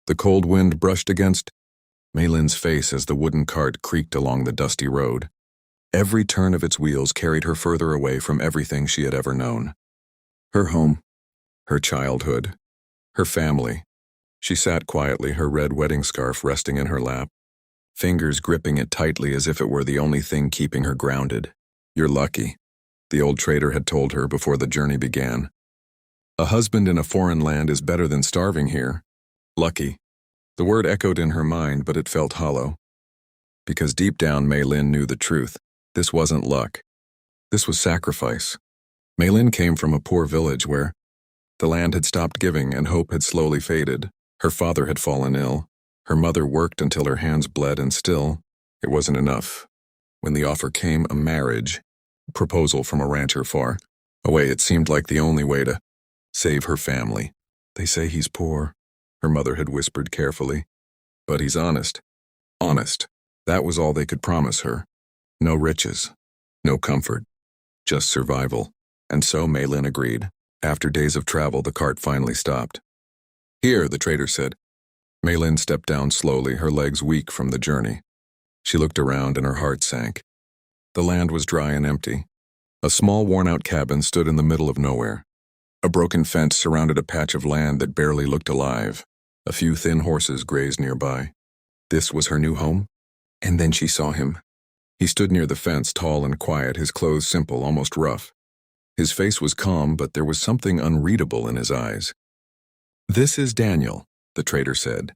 The cold wind brushed against Mei Lin's face as the wooden cart creaked along the dusty road. Every turn of its wheels carried her further away from everything she had ever known. Her home, her childhood, her family. She sat quietly, her red wedding scarf resting in her lap, fingers gripping it tightly as if it were the only thing keeping her grounded. "You're lucky," the old trader had told her before the journey began. "A husband in a foreign land is better than starving here." Lucky. The word echoed in her mind, but it felt hollow. Because deep down, Mei Lin knew the truth. This wasn't luck. This was sacrifice. Mei Lin came from a poor village where the land had stopped giving and hope had slowly faded. Her father had fallen ill. Her mother worked until her hands bled, and still, it wasn't enough. When the offer came, a marriage, a proposal from a rancher far away, it seemed like the only way to save her family. "They say he's poor," her mother had whispered carefully. "But he's honest." Honest. That was all they could promise her. No riches, no comfort, just survival. And so Mei Lin agreed. After days of travel, the cart finally stopped. "Here," the trader said. Mei Lin stepped down slowly, her legs weak from the journey. She looked around and her heart sank. The land was dry and empty. A small worn-out cabin stood in the middle of nowhere. A broken fence surrounded a patch of land that barely looked alive. A few thin horses grazed nearby. This was her new home? And then she saw him. He stood near the fence, tall and quiet, his clothes simple, almost rough. His face was calm, but there was something unreadable in his eyes. "This is Daniel," the trader said.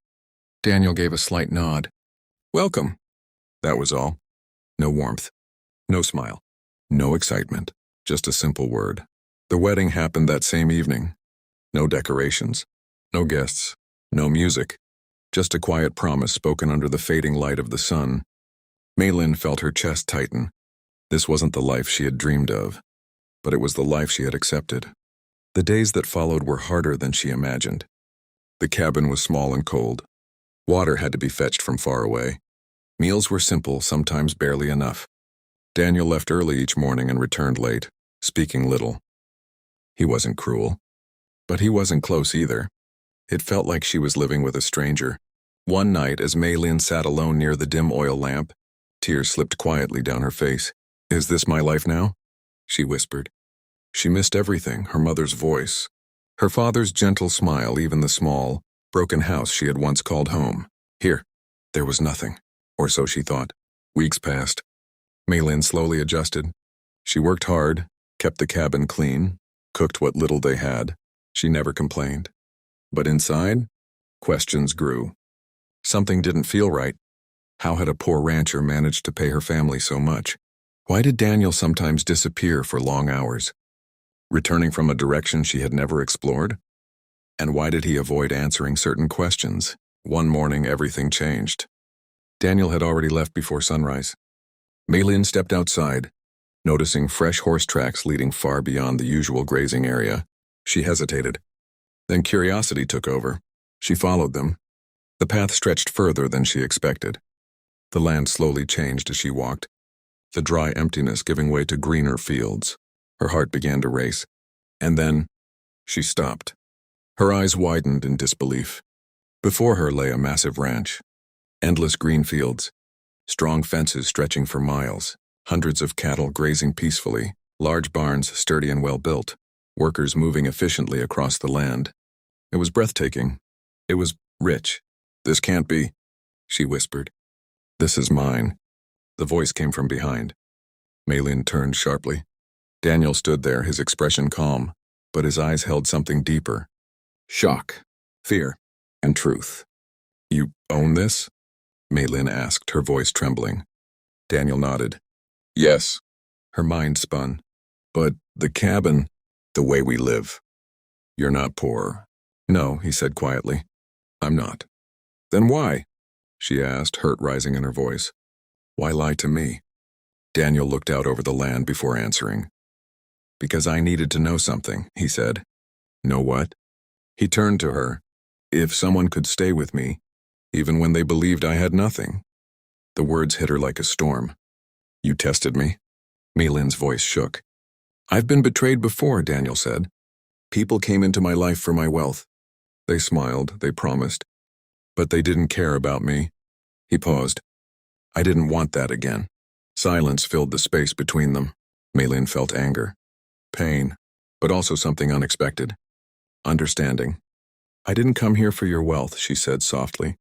Daniel gave a slight nod. "Welcome." That was all. No warmth. No smile. No excitement. Just a simple word. The wedding happened that same evening. No decorations. No guests. No music. Just a quiet promise spoken under the fading light of the sun. Mei Lin felt her chest tighten. This wasn't the life she had dreamed of, but it was the life she had accepted. The days that followed were harder than she imagined. The cabin was small and cold. Water had to be fetched from far away. Meals were simple, sometimes barely enough. Daniel left early each morning and returned late, speaking little. He wasn't cruel, but he wasn't close either. It felt like she was living with a stranger. One night, as Mei Lin sat alone near the dim oil lamp, tears slipped quietly down her face. "Is this my life now?" she whispered. She missed everything, her mother's voice, her father's gentle smile, even the small, broken house she had once called home. Here, there was nothing, or so she thought. Weeks passed. Mei Lin slowly adjusted. She worked hard, kept the cabin clean, cooked what little they had. She never complained. But inside, questions grew. Something didn't feel right. How had a poor rancher managed to pay her family so much? Why did Daniel sometimes disappear for long hours, returning from a direction she had never explored? And why did he avoid answering certain questions? One morning, everything changed. Daniel had already left before sunrise. Mei Lin stepped outside, noticing fresh horse tracks leading far beyond the usual grazing area. She hesitated. Then curiosity took over. She followed them. The path stretched further than she expected. The land slowly changed as she walked, the dry emptiness giving way to greener fields. Her heart began to race. And then, she stopped. Her eyes widened in disbelief. Before her lay a massive ranch. Endless green fields. Strong fences stretching for miles. Hundreds of cattle grazing peacefully. Large barns sturdy and well-built. Workers moving efficiently across the land. It was breathtaking. It was rich. "This can't be," she whispered. "This is mine." The voice came from behind. Mei Lin turned sharply. Daniel stood there, his expression calm, but his eyes held something deeper. Shock, fear, and truth. "You own this?" Mei Lin asked, her voice trembling. Daniel nodded. "Yes." Her mind spun. "But the cabin, the way we live." "You're not poor." "No," he said quietly. "I'm not." "Then why?" she asked, hurt rising in her voice. "Why lie to me?" Daniel looked out over the land before answering. "Because I needed to know something," he said. "Know what?" He turned to her. "If someone could stay with me, even when they believed I had nothing." The words hit her like a storm. "You tested me?" Mei Lin's voice shook. "I've been betrayed before," Daniel said. "People came into my life for my wealth. They smiled, they promised. But they didn't care about me. He paused. I didn't want that again. Silence filled the space between them. Mei Lin felt anger, pain, but also something unexpected. Understanding. I didn't come here for your wealth, she said softly.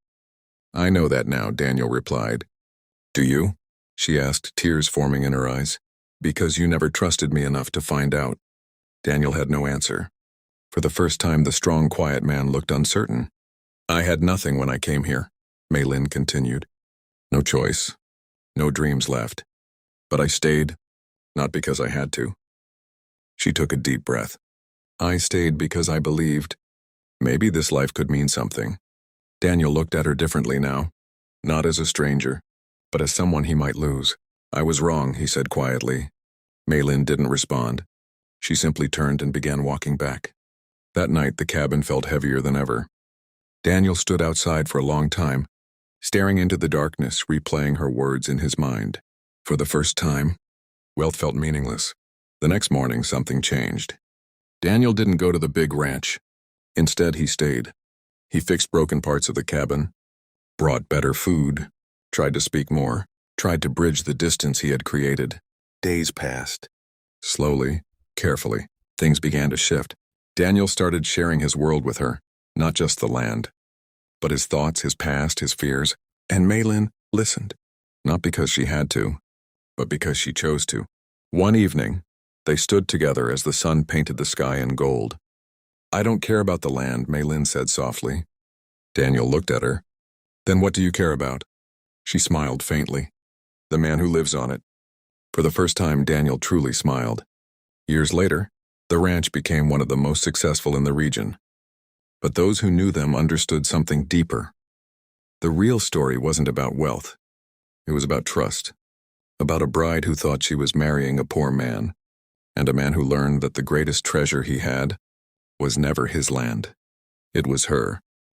I know that now, Daniel replied. Do you? She asked, tears forming in her eyes. Because you never trusted me enough to find out. Daniel had no answer. For the first time, the strong, quiet man looked uncertain. I had nothing when I came here, Mei Lin continued. No choice. No dreams left. But I stayed, not because I had to. She took a deep breath. I stayed because I believed. Maybe this life could mean something. Daniel looked at her differently now. Not as a stranger, but as someone he might lose. I was wrong, he said quietly. Mei Lin didn't respond. She simply turned and began walking back. That night, the cabin felt heavier than ever. Daniel stood outside for a long time, staring into the darkness, replaying her words in his mind. For the first time, wealth felt meaningless. The next morning, something changed. Daniel didn't go to the big ranch. Instead, he stayed. He fixed broken parts of the cabin, brought better food, tried to speak more, tried to bridge the distance he had created. Days passed. Slowly, carefully, things began to shift. Daniel started sharing his world with her, not just the land, but his thoughts, his past, his fears, and Mei Lin listened, not because she had to, but because she chose to. One evening, they stood together as the sun painted the sky in gold. I don't care about the land, Mei Lin said softly. Daniel looked at her. Then what do you care about? She smiled faintly. The man who lives on it. For the first time, Daniel truly smiled. Years later, the ranch became one of the most successful in the region. But those who knew them understood something deeper. The real story wasn't about wealth. It was about trust. About a bride who thought she was marrying a poor man, and a man who learned that the greatest treasure he had was never his land. It was her.